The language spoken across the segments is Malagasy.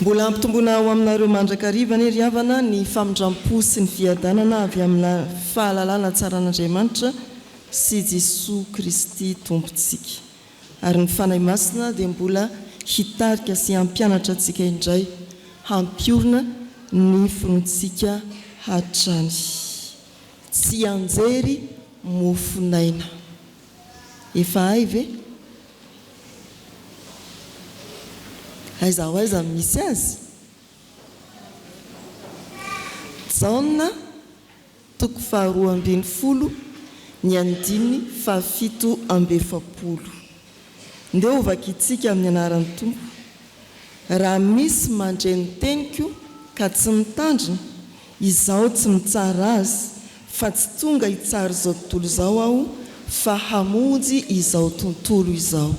Mbola ampitombona ao aminareo mandrakariva ny riavana ny famindrampo sy ny fiadanana avy amin'ny fahalalana tsara an'Andriamanitra sy Jesosy Kristy tompontsika. Ary ny fanahy masina dia mbola hitarika sy hampianatra antsika indray hampiorina ny firontsika hatrany. Tsy anjery mofonaina. Efa hay ve? Aiza misy azy? Jaona 2:20 ny andiny 7:70. Ndeo ovakitsika amin'ny anaran'ny Tompo. Raha misy mandray ny teniko ka tsy mitandrina, izaho tsy mitsara azy, fa tsy tonga hitsara izao tontolo izao aho, fa hamonjy izao tontolo izao.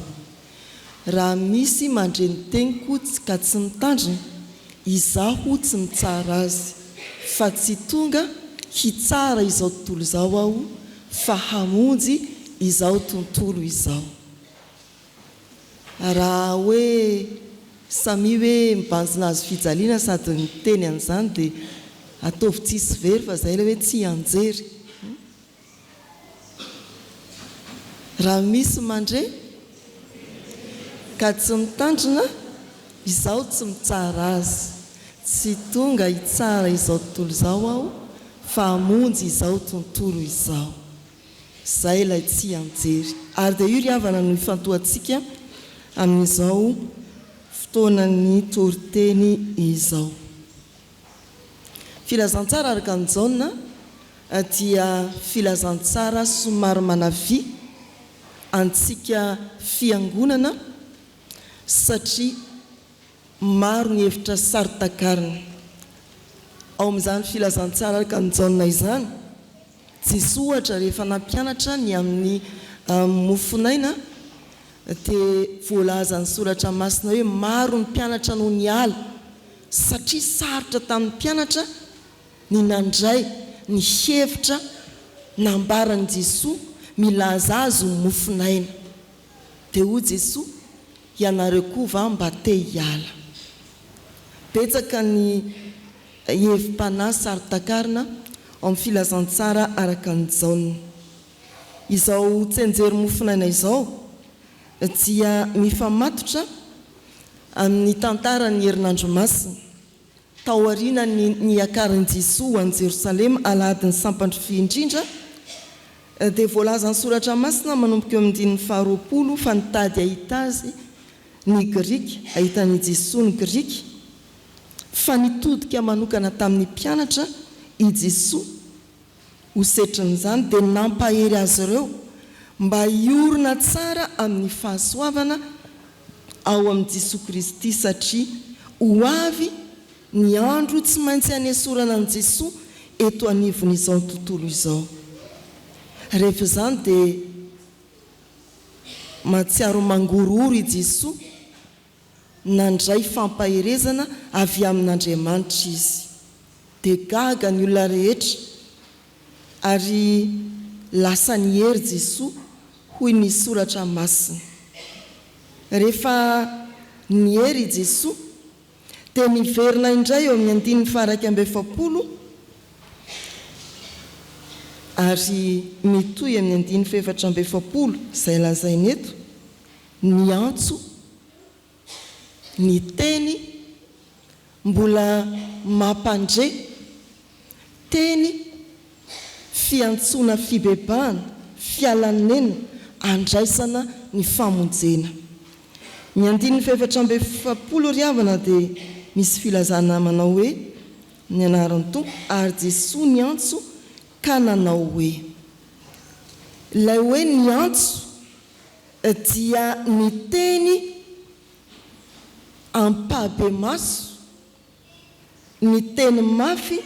Raha misy mandray ny teniko ka tsy mitandrina, izaho tsy mitsara azy, fa tsy tonga hitsara izao tontolo izao aho, fa hamonjy izao tontolo izao. Raha hoe samy hoe mibanjina azy fijaliana sady ny teny an'izany dia ataovy tsisy very fa izay ilay hoe tsy anjery. Raha misy mandray ka tsy mitandrina, izaho tsy mitsara azy, tsy tonga hitsara izao tontolo izao aho, fa hamonjy izao tontolo izao. Izay ilay tsy anjery. Ary dia io ry havana no ifantohantsika amin'izao fotoanany toriteny izao. Filazantsara araka ny Jaona dia filazantsara somary manavy antsika fiangonana satria maro ny hevitra saritakariny. Ao amin'izany filazantsara araka ny Jaona izany, Jesosy ohatra rehefa nampianatra ny amin'ny mofonaina dia voalaza ny soratra masina hoe maro ny mpianatra noho ny ala, satria sarotra tamin'ny mpianatra ny nandray ny hevitra nambaran'i Jesosy milaza azy ho mofonaina. Dia hoy Jesosy, ianareo koa va mba te hiala. Betsaka ny hevim-panahy saritakarina ao amin'ny filazantsara araka ny Jaona. Izao tsenjery mofonaina izao dia mifamatotra amin'ny tantaran'ny herinandro masina. Tao aoriana ny akaran'i Jesosy ho an'i Jerosalema alahadin'ny sampandry fiindrindra dia voalaza ny soratra masina manomboka eo amin'ny 20 fa nitady ahita azy ny Grika, ahitan'i Jesosy ny Grika, fa nitodika manokana tamin'ny mpianatra i Jesosy ho setrin'izany dia nampahery azy ireo mba hiorina tsara amin'ny fahasoavana ao amin'i Jesosy Kristy, satria ho avy ny andro tsy maintsy hanesorana an'i Jesosy eto anivon'izao tontolo izao. Rehefa izany dia mahatsiaro mangorohoro i Jesosy nandray fampaherezana avy amin'Andriamanitra izy. Dia gaga ny olona rehetra ary lasa nihery Jesosy hoy ny soratra masina. Rehefa nihery i Jesosy dia niverina indray eo amin'ny 170 ary mitoy amin'ny 170 izay lazainy eto, ny antso, ny teny mbola mampandre, teny fiantsoana fibebahana, fialanena, andraisana ny famonjena. Ny 170 ry havana dia misy filazana manao hoe ny anaran'ny Tompo, ary Jesosy ny antso ka nanao hoe. Ilay hoe ny antso dia ny teny ampabe maso, ny teny mafy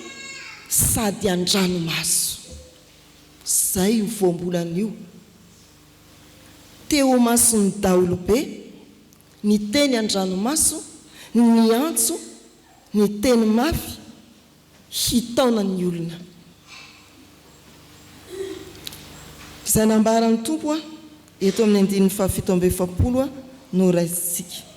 sady andranomaso. Izay io voambolan'io. Teo mason'ny daholobe, ny teny andranomaso, ny antso, ny teny mafy, hitaonan'ny olona. Izay nambaran'ny Tompo eto amin'ny 7:70 no raisitsika.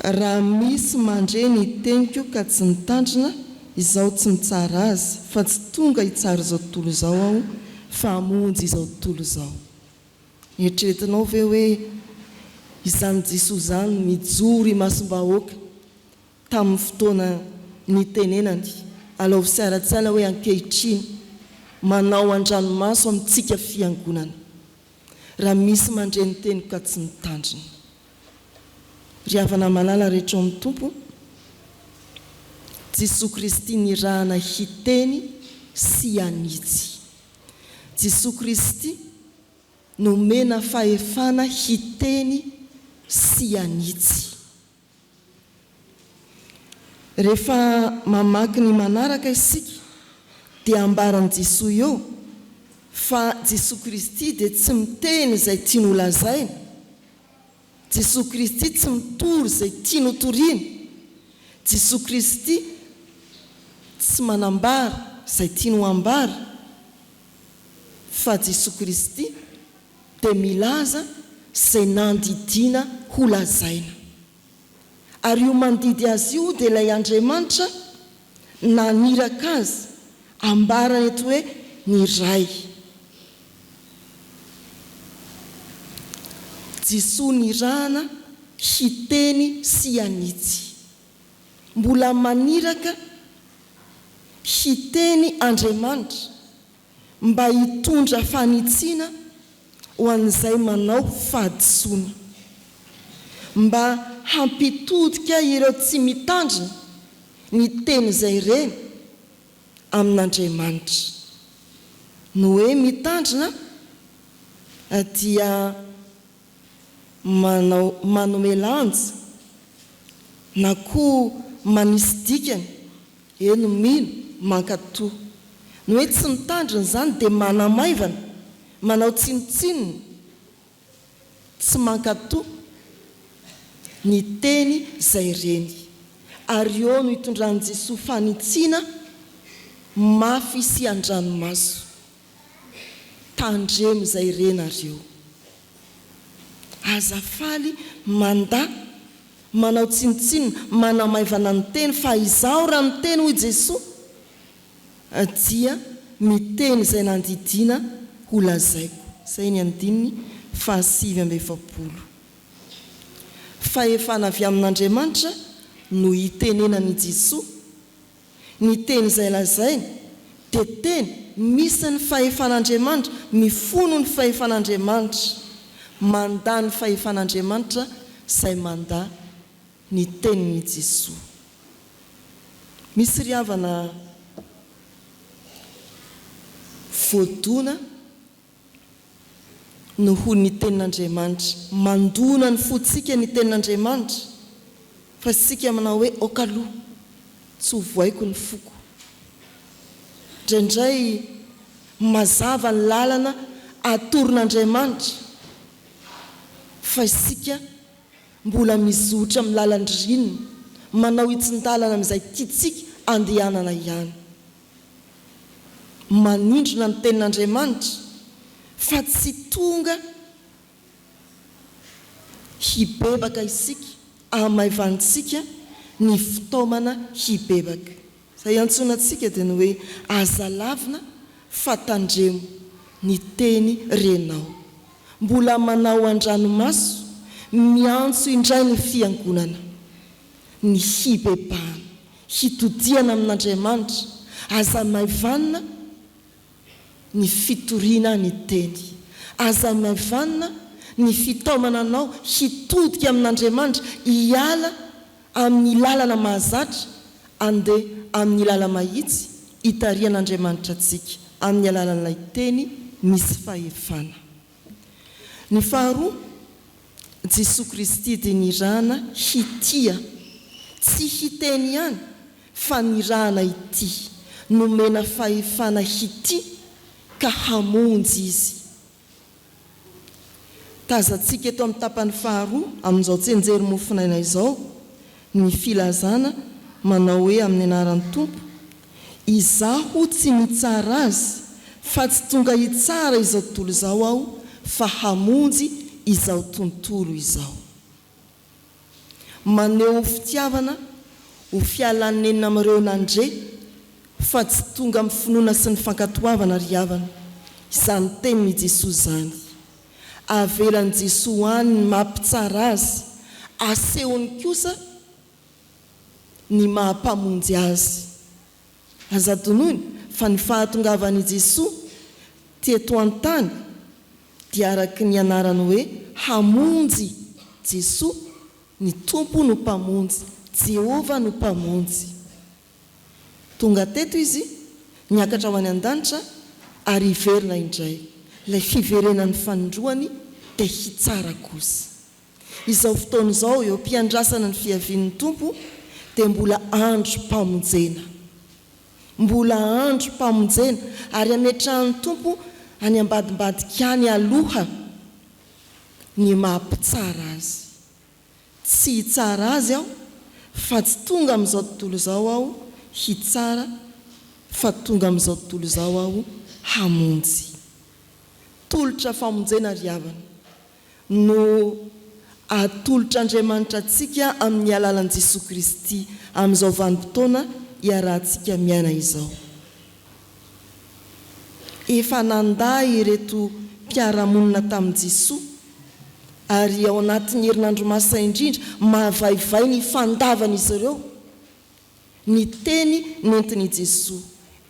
raha misy mandre ny teniko ka tsy nitandrina izao tsy mitsara azy fa tsy tonga hitsara izao tontolo izao aho fa hamonjy izao tontolo izao. Eritreretinao ve hoe izany Jesosy zany mijory masom-bahoaka tamin'ny fotoana ny tenenany alao sy ara-tsala hoe ankehitriny manao an-dranomaso amintsika fiangonana. Raha misy mandre ny teniko ka tsy mitandrina, ry havana malala rehetra amin'ny tompo, Jesosy Kristy nirahana hiteny sy anitsy. Jesosy Kristy nomena fahefana hiteny sy anitsy. Rehefa mamaky ny manaraka isika dia ambaran'i Jesosy eo fa Jesosy Kristy dia tsy miteny izay tiany ho lazaina. Jesosy Kristy tsy mitory izay tiany ho toriana. Jesosy Kristy tsy manambara izay tiany ho ambara, fa Jesosy Kristy dia milaza izay nandidiana ho lazaina. Ary io mandidy azy io dia ilay Andriamanitra naniraka azy, ambarany eto hoe ny ray. Jesosy nirahana hiteny sy anitsy, mbola maniraka hiteny Andriamanitra mba hitondra fanitsiana ho an'izay manao fahadisoana, mba hampitodika ireo tsy mitandrina ny teny izay ireny amin'Andriamanitra. No hoe mitandrina dia manome lanja na koa manisy dikany, eno mino mankatoa. No hoe tsy mitandrina zany dia manamaivana, manao tsinotsinona, tsy mankatoa ny teny izay ireny. Ary eo no hitondran'i Jesosy fanitsiana mafy sy an-dranomaso. Tandremo izay renareo. Azafaly manda manao tsinotsinona, manamaivana ny teny, fa izaho raha miteny hoy Jesosy dia miteny izay nandidiana ho lazaiko. Izay ny andininy 7:7. Fahefana avy amin'Andriamanitra no hitenenan'i Jesosy. Ny teny izay lazaina dia teny misy ny fahefan'Andriamanitra, mifono ny fahefan'Andriamanitra, manda ny fahefan'Andriamanitra izay manda ny tenin'i Jesosy. Misy ry havana voadona no ho ny tenin'Andriamanitra, mandona ny fotsika ny tenin'Andriamanitra, fa sika manao hoe okaloha tsy ho voaiko ny foko. Indraindray mazava ny lalana atoron'Andriamanitra, fa isika mbola mizotra amin'ny lalan-dririnina, manao hitsin-dalana amin'izay tiantsika andehanana ihany. Manindrona ny tenin'Andriamanitra fa tsy tonga hibebaka isika, amaivantsika ny fitaomana hibebaka. Izay antsonantsika dia ny hoe aza lavina fa tandremo ny teny renao. Mbola manao an-dranomaso, miantso indray ny fiangonana, ny hibebahana, hitodiana amin'Andriamanitra, aza maivanina ny fitoriana ny teny, aza maivanina ny fitaomana anao hitodika amin'Andriamanitra, hiala amin'ny lalana mahazatra, andeha amin'ny lala mahitsy, hitarian'Andriamanitra antsika amin'ny alalan'ilay teny misy fahefana. Ny faharoa, Jesosy Kristy dia nirahana hitia, tsy hiteny ihany fa nirahana ity, nomena fahefana hity ka hamonjy izy. Tazantsika eto amin'ny tapany faharoa amin'izao tsenjery mofinaina izao ny filazana manao hoe amin'ny anaran'ny Tompo, izaho tsy mitsara azy fa tsy tonga hitsara izao tontolo izao aho, fa hamonjy izao tontolo izao. maneho fitiavana ho fialanenina amin'ireo nandre fa tsy tonga amin'ny finoana sy ny fankatoavana ry havana. Izany teniny Jesosy izany. Avelan'i Jesosy any ny mampitsara azy, asehony kosa ny mahampamonjy azy. Azatonony fa ny fahatongavan'i Jesosy teto an-tany dia araky ny anarany hoe hamonjy Jesosy, ny tompo no mpamonjy, Jehova no mpamonjy. Tonga teto izy niakatra ho any an-danitra ary hiverina indray. Ilay fiverenan'ny fanindroany dia hitsara kosa. Izao fotoana izao eo am-piandrasana ny fiavian'ny tompo dia mbola andro mpamonjena. Mbola andro mpamonjena ary ametrahan'ny tompo any ambadimbadika any aloha ny mampitsara azy. Tsy hitsara azy aho fa tsy tonga amin'izao tontolo izao aho hitsara, fa tonga amin'izao tontolo izao aho hamonjy. Tolotra famonjena ry havana no atolotra Andriamanitra antsika amin'ny alalan'i Jesosy Kristy amin'izao vanim-potoana iarahantsika miaina izao. Efa nanday ireto mpiara-monina tamin'i Jesosy ary ao anatin'ny herinandro masay indrindra mahavaivay ny fandavan'izy ireo ny teny nentin'i Jesosy.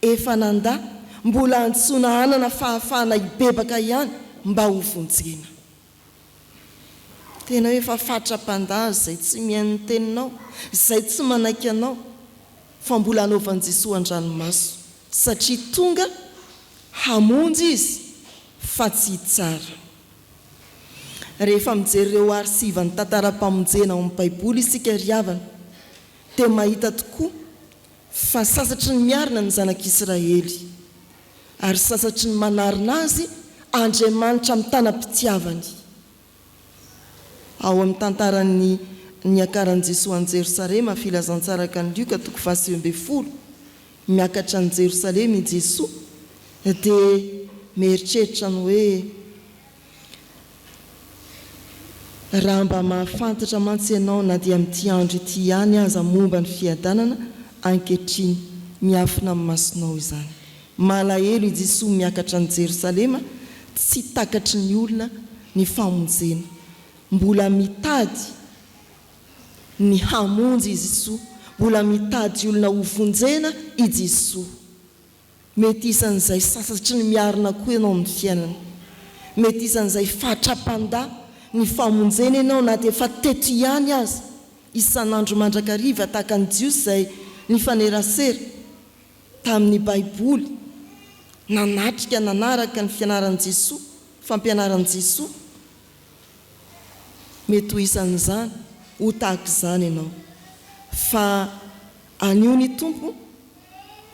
Efa nanda mbola antsoina anana fahafahana hibebaka ihany mba ho vonjena. Tena hoe fa fatra-pandazy izay tsy mihaino ny teninao, izay tsy manaiky anao, fa mbola anaovan'i Jesosy an-dranomaso satria tonga hamonjy izy fa tsy hitsara. Rehefa mijery ireo arisivan'ny tantaram-pamonjena ao amin'ny Baiboly isika ry havana dia mahita tokoa fa sasatry ny miarina ny zanak'Israely ary sasatry ny manarina azy Andriamanitra amin'ny tanam-pitiavany. Ao amin'ny tantaran'ny niakaran'i Jesosy any Jerosalema, filazantsaraka ny Lioka 20 miakatra any Jerosalema i Jesosy dia mieritreritra ny hoe raha mba mahafantatra mantsy ianao na dia amin'ity andro ity ihany aza momba ny fiadanana, ankehitriny miafina amin'ny masonao izany. Malahelo i Jesosy miakatra any Jerosalema, tsy takatry ny olona ny famonjena. Mbola mitady ny hamonjy i Jesosy, mbola mitady olona ho vonjena i Jesosy. Mety isan'izay sasatry ny miarina koa ianao amin'ny fiainana. Mety isan'izay fatra-panda ny famonjena ianao na dia efa teto ihany aza isan'andro mandrakariva tahaka ny Jiosy izay nifanerasera tamin'ny Baiboly, nanatrika nanaraka ny fianaran'i Jesosy, fampianaran'i Jesosy. Mety ho isan'izany, ho tahaka izany ianao. Fa anio ny tompo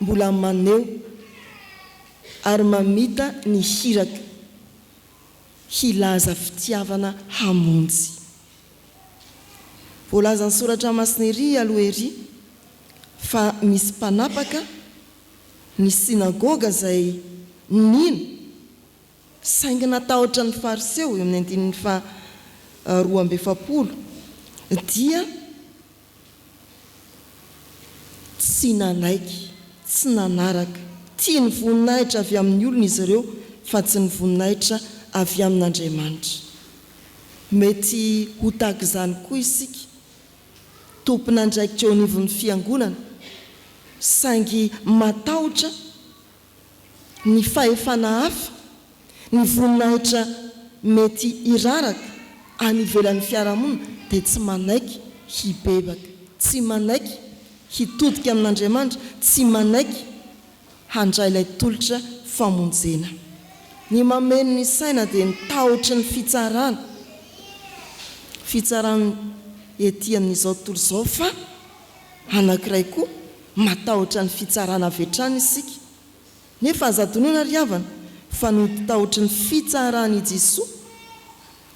mbola maneho ary mamita ny hiraka hilaza fitiavana hamonjy. Voalaza ny soratra masina ery aloha ery fa misy mpanapaka ny sinagoga izay nino saingy natahotra ny fariseo eo amin'ny 2:7 dia tsy nanaiky, tsy nanaraka, tia ny voninahitra avy amin'ny olona izy ireo fa tsy ny voninahitra avy amin'Andriamanitra. Mety ho tahaka izany koa isika, tompona andraikitra eo anivon'ny fiangonana saingy matahotra ny fahefana hafa, ny voninahitra mety iraraka any ivelan'ny fiarahamonina dia tsy manaiky hibebaka, tsy manaiky hitodika amin'Andriamanitra, tsy manaiky handray ilay tolotra famonjena. Ny mameno ny saina dia nitahotra ny fitsarana. Fitsarana ety amin'izao tontolo izao fa anankiray koa matahotra ny fitsarana avy hatrany isika. Nefa azadonoina ry havana fa no tahotra ny fitsarana i Jesosy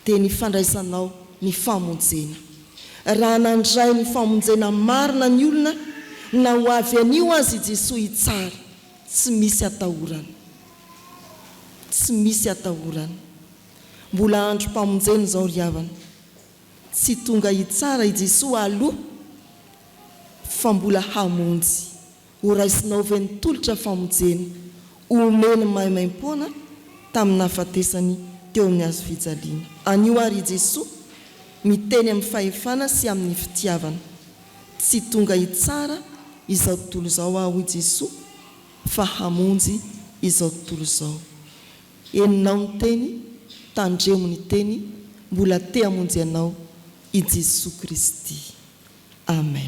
dia ny fandraisanao ny famonjena. Raha nandray ny famonjena marina ny olona na ho avy anio azy i Jesosy hitsara, tsy misy atahorana. Tsy misy atahorana. Mbola andro mpamonjena izao ry havana. tsy tonga hitsara i Jesosy aloha fa mbola hamonjy ho raisinao venitolotra famonjena omeny maimaim-poana tamin'ny hafatesany teo amin'ny azo fijaliana. Anio ary Jesosy miteny amin'ny fahefana sy amin'ny fitiavana, tsy tonga hitsara izao tontolo izao aho i Jesosy fa hamonjy izao tontolo izao. Eninao ny teny, tandremo ny teny, mbola te hamonjy anao i Jesosy Kristy. Amen.